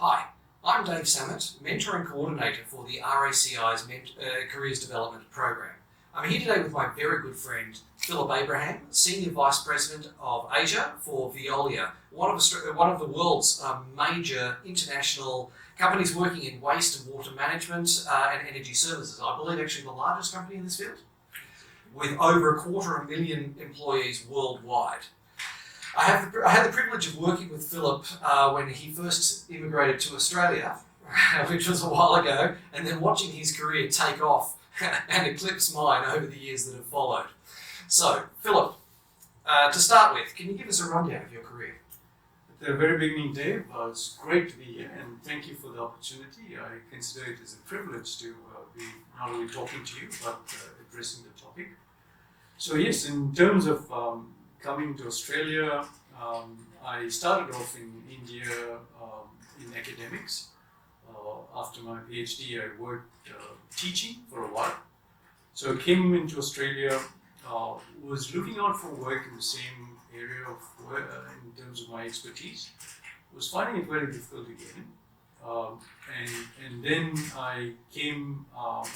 Hi, I'm Dave Samet, Mentor and Coordinator for the RACI's Careers Development Program. I'm here today with my very good friend Philip Abraham, Senior Vice President of Asia for Veolia, one of the world's major international companies working in waste and water management and energy services. I believe actually the largest company in this field, with over 250,000 employees worldwide. I had the privilege of working with Philip when he first immigrated to Australia, which was a while ago, and then watching his career take off and eclipse mine over the years that have followed. So, Philip, to start with, can you give us a rundown of your career? At the very beginning, Dave, it's great to be here and thank you for the opportunity. I consider it as a privilege to be not only talking to you but addressing the topic. So yes, in terms of coming to Australia, I started off in India in academics. After my PhD, I worked teaching for a while. So I came into Australia, was looking out for work in the same area of work in terms of my expertise. Was finding it very difficult to get in. And then I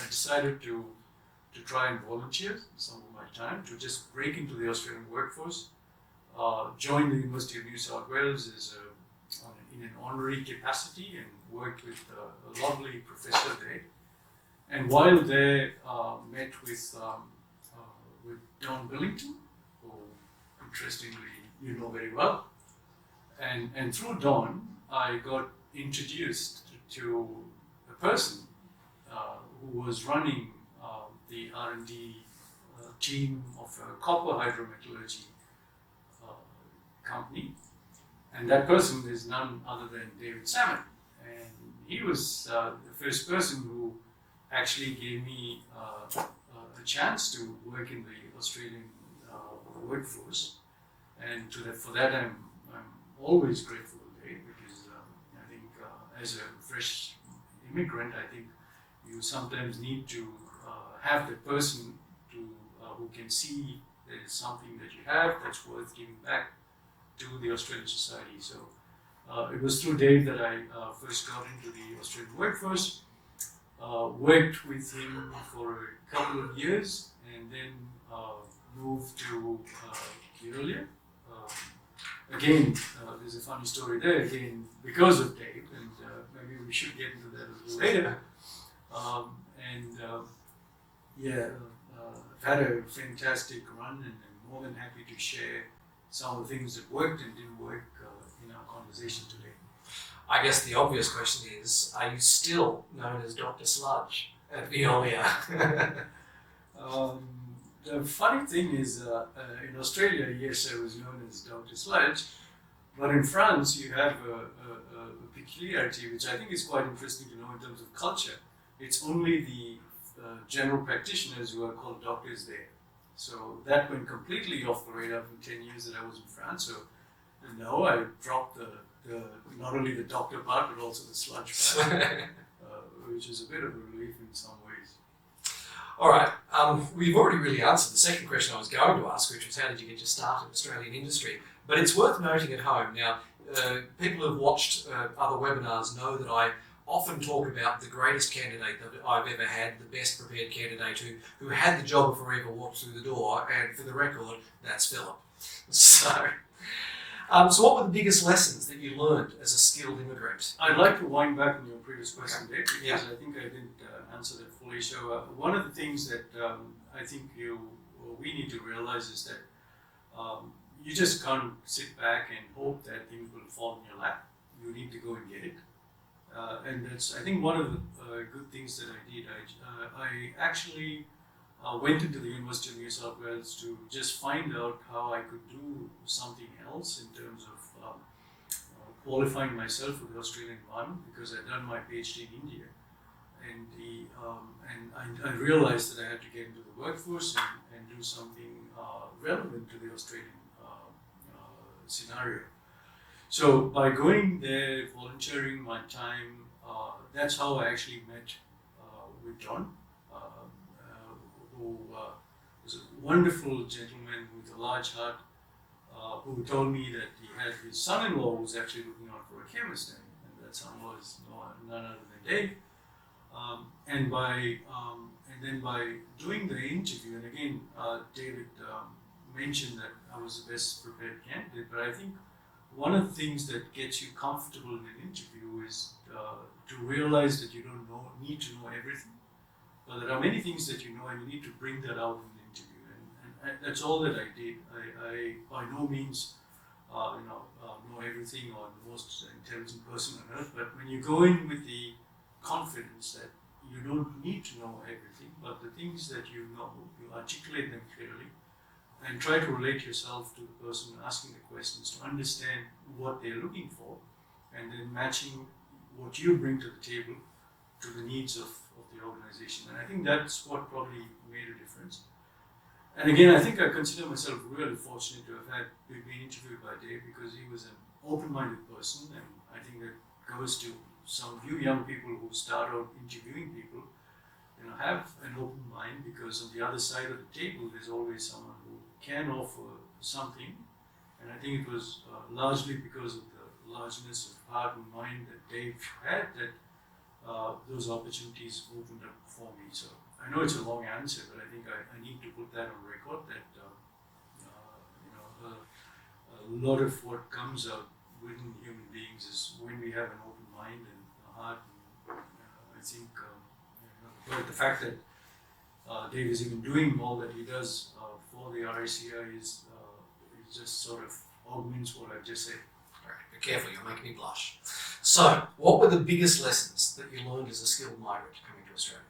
decided to try and volunteer some of my time to just break into the Australian workforce. Joined the University of New South Wales in an honorary capacity and worked with a lovely professor there. And while there, met with Don Billington, who interestingly you know very well. And through Don, I got introduced to a person who was running the R&D team of a copper hydrometallurgy company. And that person is none other than David Samet. And he was the first person who actually gave me a chance to work in the Australian workforce. And for that I'm always grateful today, because I think as a fresh immigrant, I think you sometimes need to have the person who can see there is something that you have that's worth giving back to the Australian society. So it was through Dave that I first got into the Australian workforce, worked with him for a couple of years, and then moved to Veolia. Again, there's a funny story there, again, because of Dave, and maybe we should get into that a little later. I've had a fantastic run, and I'm more than happy to share some of the things that worked and didn't work in our conversation today. I guess the obvious question is, are you still known as Dr. Sludge at Veolia? The funny thing is, in Australia, yes, I was known as Dr. Sludge, but in France you have a peculiarity which I think is quite interesting to know in terms of culture. It's only the general practitioners who are called doctors there. So that went completely off the radar for 10 years that I was in France. So no, I dropped the not only the doctor part but also the sludge part, which is a bit of a relief in some ways. All right, we've already really answered the second question I was going to ask, which was how did you get your start in Australian industry? But it's worth noting at home. Now, people who have watched other webinars know that I often talk about the greatest candidate that I've ever had, the best prepared candidate who had the job before I ever walked through the door, and for the record, that's Philip. So what were the biggest lessons that you learned as a skilled immigrant? I'd like to wind back on your previous question, Dave, because I think I didn't answer that fully. So one of the things that I think we need to realize is that you just can't sit back and hope that things will fall in your lap. You need to go and get it. And that's, I think, one of the good things that I did. I actually went into the University of New South Wales to just find out how I could do something else in terms of qualifying myself for the Australian environment, because I'd done my PhD in India. And I realized that I had to get into the workforce and do something relevant to the Australian scenario. So by going there, volunteering my time, that's how I actually met with John, who was a wonderful gentleman with a large heart, who told me that he had his son-in-law who was actually looking out for a chemist, and That son was none other than Dave. And then by doing the interview, and again, David mentioned that I was the best prepared candidate, but I think one of the things that gets you comfortable in an interview is to realize that you don't need to know everything, but there are many things that you know, and you need to bring that out in the interview. And that's all that I did. I by no means know everything or the most intelligent person on earth, but when you go in with the confidence that you don't need to know everything, but the things that you know, you articulate them clearly and try to relate yourself to the person asking the questions to understand what they're looking for, and then matching what you bring to the table to the needs of the organization. And I think that's what probably made a difference. And again, I think I consider myself really fortunate to have been interviewed by Dave, because he was an open-minded person, and I think that goes to some of you young people who start out interviewing people, have an open mind, because on the other side of the table there's always someone who can offer something. And I think it was largely because of the largeness of heart and mind that Dave had that those opportunities opened up for me. So I know it's a long answer, but I think I need to put that on record that a lot of what comes out within human beings is when we have an open mind and a heart. And, I think the fact that Dave is even doing all that he does for the RACI is just sort of augments what I've just said. All right, be careful, you'll make me blush. So, what were the biggest lessons that you learned as a skilled migrant coming to Australia?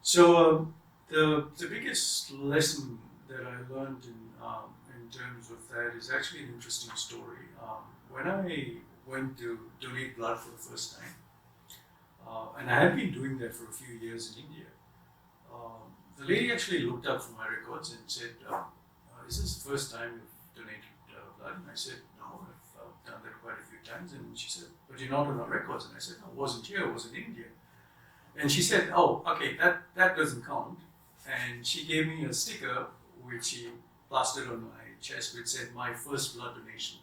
So the biggest lesson that I learned in terms of that is actually an interesting story. When I went to donate blood for the first time, and I had been doing that for a few years in India, the lady actually looked up from my records and said, is this the first time you've donated blood? And I said, no, I've done that quite a few times. And she said, but you're not on our records. And I said, no, I wasn't here, I was in India. And she said, oh, okay, that doesn't count. And she gave me a sticker which she plastered on my chest which said, my first blood donation.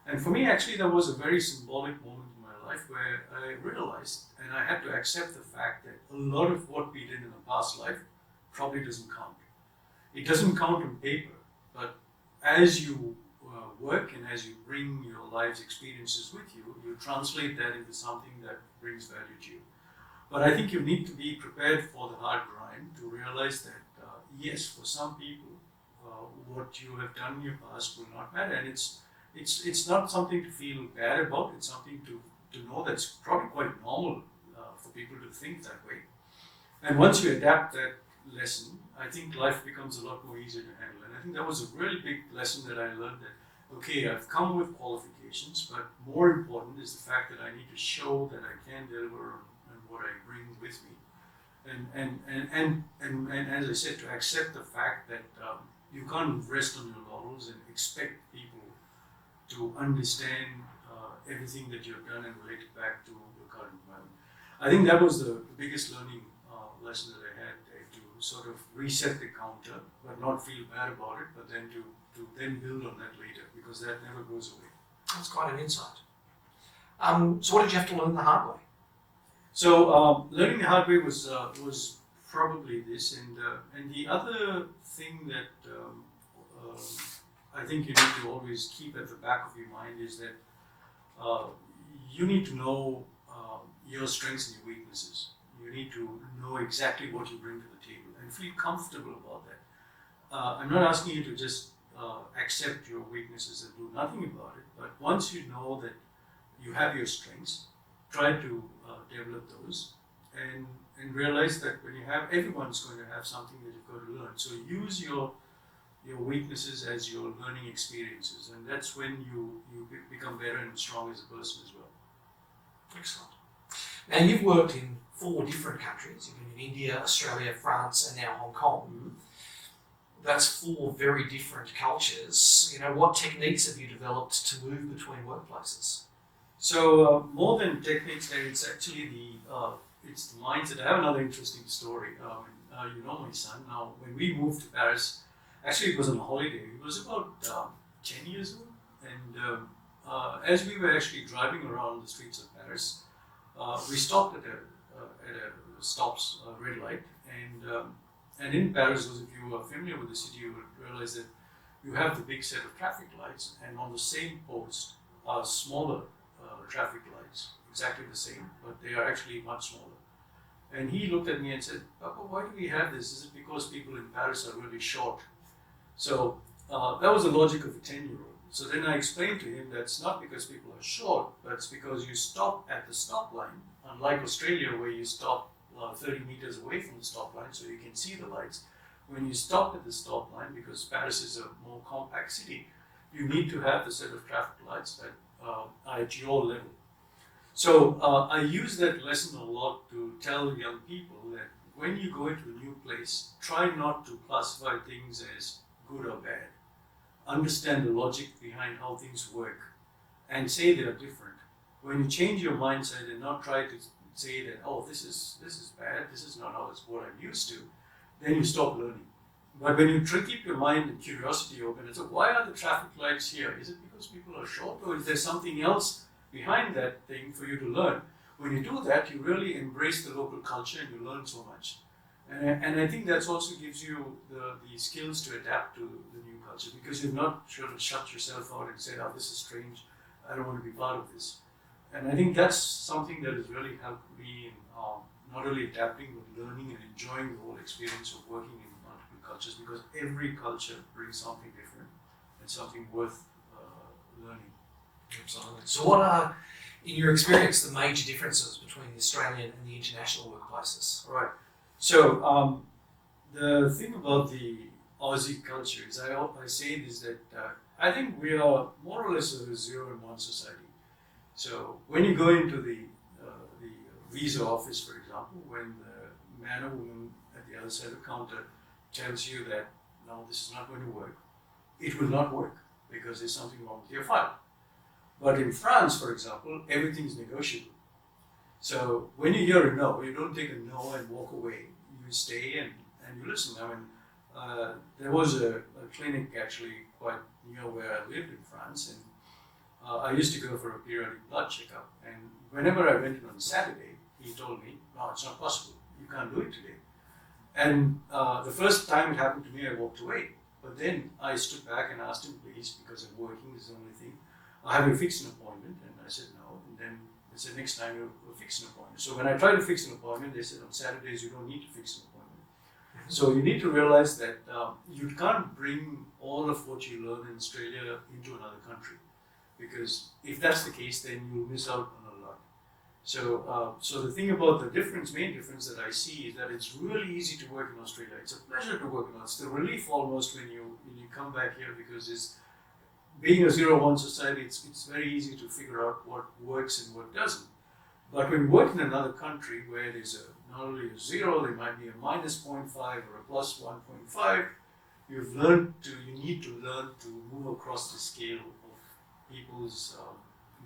And for me, actually, that was a very symbolic moment in my life where I realized, and I had to accept the fact that a lot of what we did in a past life probably doesn't count. It doesn't count on paper, but as you work and as you bring your life's experiences with you, you translate that into something that brings value to you. But I think you need to be prepared for the hard grind to realize that, yes, for some people, what you have done in your past will not matter. And it's not something to feel bad about, it's something to know that's probably quite normal for people to think that way. And once you adapt that lesson, I think life becomes a lot more easier to handle. And I think that was a really big lesson that I learned, that, okay, I've come with qualifications, but more important is the fact that I need to show that I can deliver on what I bring with me. And as I said, to accept the fact that you can't rest on your laurels and expect people to understand everything that you've done and relate it back to your current environment. I think that was the biggest learning lesson that I had, to sort of reset the counter, but not feel bad about it, but then to then build on that later, because that never goes away. That's quite an insight. So what did you have to learn the hard way? So learning the hard way was probably this, and the other thing that I think you need to always keep at the back of your mind is that you need to know your strengths and your weaknesses. You need to know exactly what you bring to the table and feel comfortable about that. I'm not asking you to just accept your weaknesses and do nothing about it, but once you know that you have your strengths, try to develop those and realize that when you have, everyone's going to have something that you've got to learn. So use your weaknesses as your learning experiences, and that's when you become better and strong as a person as well. Excellent. Now, you've worked in 4 different countries. You've been in India, Australia, France, and now Hong Kong. Mm-hmm. That's 4 very different cultures. What techniques have you developed to move between workplaces? So more than techniques, it's actually it's the mindset. I have another interesting story. My son. Now, when we moved to Paris, actually it was on a holiday. It was about 10 years old, as we were actually driving around the streets of Paris, we stopped at a stops red light, and in Paris, those of you who are familiar with the city, you would realize that you have the big set of traffic lights, and on the same post are smaller traffic lights, exactly the same, but they are actually much smaller. And he looked at me and said, "Papa, why do we have this? Is it because people in Paris are really short?" So that was the logic of a 10-year-old. So then I explained to him that's not because people are short, but it's because you stop at the stop line, unlike Australia where you stop 30 meters away from the stop line so you can see the lights. When you stop at the stop line, because Paris is a more compact city, you need to have the set of traffic lights that are at your level. So I use that lesson a lot to tell young people that when you go into a new place, try not to classify things as good or bad. Understand the logic behind how things work and say they're different. When you change your mindset and not try to say that, oh, this is bad, this is not how it's what I'm used to, then you stop learning. But when you keep your mind and curiosity open and say, why are the traffic lights here? Is it because people are short, or is there something else behind that thing for you to learn? When you do that, you really embrace the local culture and you learn so much. And I think that also gives you the skills to adapt to the new culture, because you've not sort of shut yourself out and said, oh, this is strange, I don't want to be part of this. And I think that's something that has really helped me in not only adapting, but learning and enjoying the whole experience of working in multiple cultures, because every culture brings something different and something worth learning. Absolutely. So what are, in your experience, the major differences between the Australian and the international workplaces? Right. So the thing about the Aussie culture is, I say this, that I think we are more or less a 0 and 1 society. So when you go into the visa office, for example, when the man or woman at the other side of the counter tells you that, no, this is not going to work, it will not work because there's something wrong with your file. But in France, for example, everything is negotiable. So when you hear a no, you don't take a no and walk away. You stay and you listen. I mean, there was a clinic actually quite near where I lived in France, and I used to go for a periodic blood checkup. And whenever I went in on Saturday, he told me, no, it's not possible. You can't do it today. And the first time it happened to me, I walked away. But then I stood back and asked him, please, because I'm working, this is the only thing. I have you fix an appointment? And I said, no. And then they said, next time we'll fix an appointment. So when I tried to fix an appointment, they said, on Saturdays, you don't need to fix an appointment. So you need to realize that you can't bring all of what you learn in Australia into another country. Because if that's the case, then you'll miss out on a lot. So the thing about the main difference that I see is that it's really easy to work in Australia. It's a pleasure to work in Australia. It's the relief almost when you come back here, because being a 0-1 society, it's very easy to figure out what works and what doesn't. But when you work in another country where there's not only a 0, there might be a -0.5 or a +1.5, you need to learn to move across the scale of people's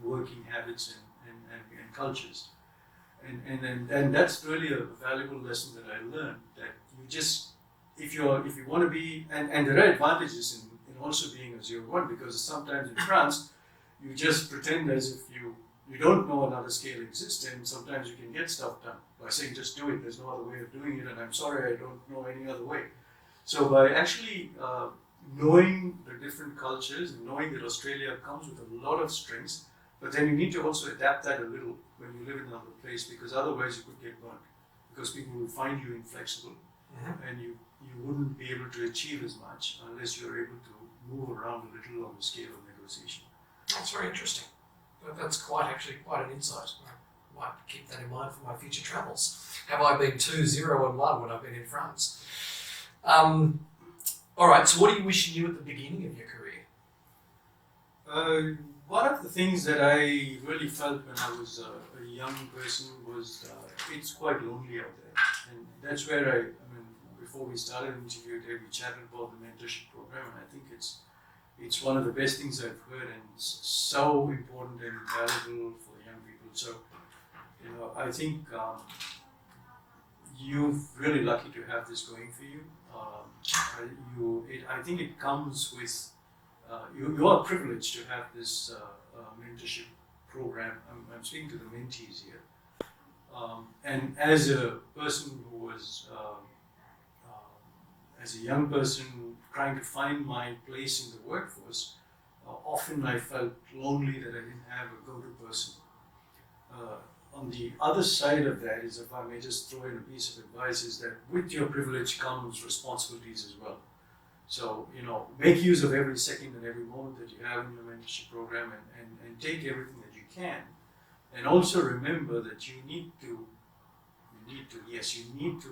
working habits and cultures. And that's really a valuable lesson that I learned, that you just, if you want to be, and there are advantages in also being a 0-1, because sometimes in France, you just pretend as if you don't know another scale exists, and sometimes you can get stuff done by saying, just do it, there's no other way of doing it, and I'm sorry, I don't know any other way. So by actually knowing the different cultures and knowing that Australia comes with a lot of strengths, but then you need to also adapt that a little when you live in another place, because otherwise you could get burnt, because people will find you inflexible, and you wouldn't be able to achieve as much unless you're able to move around a little on the scale of negotiation. That's very interesting. That's quite an insight. I might keep that in mind for my future travels. Have I been 2, 0 and 1 when I've been in France? All right, so what do you wish you knew at the beginning of your career? One of the things that I really felt when I was a young person was it's quite lonely out there. And that's where I mean, before we started the interview today, we chatted about the mentorship program, and I think it's one of the best things I've heard, and it's so important and valuable for young people. So, I think you're really lucky to have this going for you. I think it comes with, you are privileged to have this mentorship program. I'm speaking to the mentees here. And as a person who was, as a young person trying to find my place in the workforce, often I felt lonely that I didn't have a go-to person. On the other side of that is, if I may just throw in a piece of advice, is that with your privilege comes responsibilities as well. So, make use of every second and every moment that you have in your mentorship program and take everything that you can. And also remember that you need to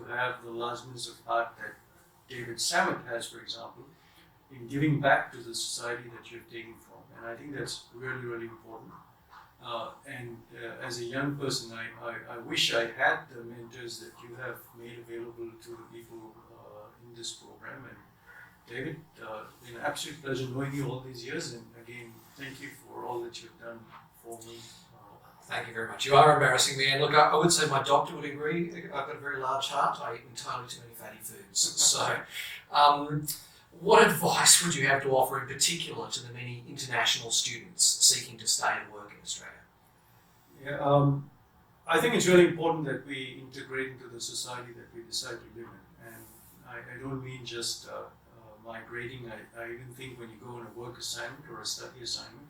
have the largeness of heart that David Samet has, for example, in giving back to the society that you're taking from. And I think that's really, really important. As a young person, I wish I had the mentors that you have made available to the people in this program. And David, an absolute pleasure knowing you all these years. And again, thank you for all that you've done for me. Thank you very much. You are embarrassing me. And look, I would say my doctor would agree. I've got a very large heart. I eat entirely too many fatty foods. So, what advice would you have to offer in particular to the many international students seeking to stay and work in Australia? Yeah, I think it's really important that we integrate into the society that we decide to live in. And I don't mean just migrating. I even think when you go on a work assignment or a study assignment,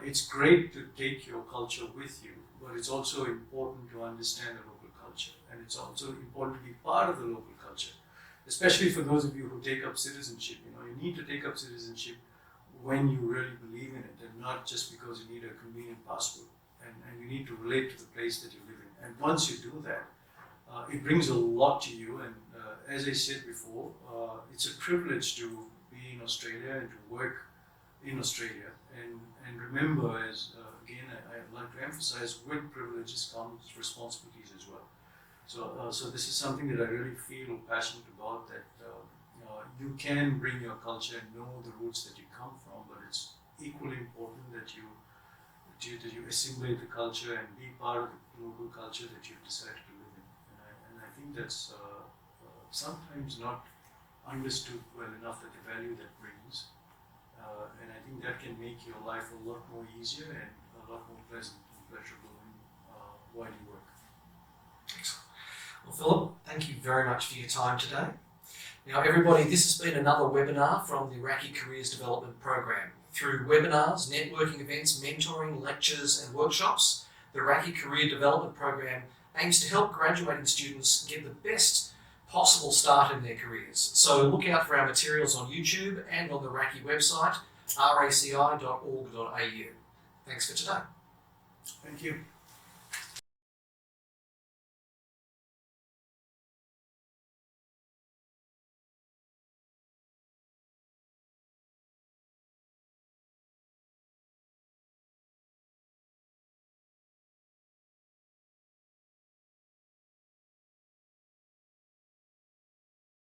it's great to take your culture with you, but it's also important to understand the local culture. And it's also important to be part of the local culture, especially for those of you who take up citizenship. You need to take up citizenship when you really believe in it, and not just because you need a convenient passport. And you need to relate to the place that you live in. And once you do that, it brings a lot to you. And as I said before, it's a privilege to be in Australia and to work in Australia. And remember, again, I'd like to emphasize, with privileges comes responsibilities as well. So this is something that I really feel passionate about, that you can bring your culture and know the roots that you come from, but it's equally important that you assimilate the culture and be part of the local culture that you've decided to live in. And I think that's sometimes not understood well enough, that the value that brings. And I think that can make your life a lot more easier and a lot more pleasant and pleasurable while you work. Excellent. Well, Philip, thank you very much for your time today. Now, everybody, this has been another webinar from the RACI Careers Development Program. Through webinars, networking events, mentoring, lectures and workshops, the RACI Career Development Program aims to help graduating students get the best possible start in their careers. So look out for our materials on YouTube and on the RACI website, raci.org.au. Thanks for today. Thank you.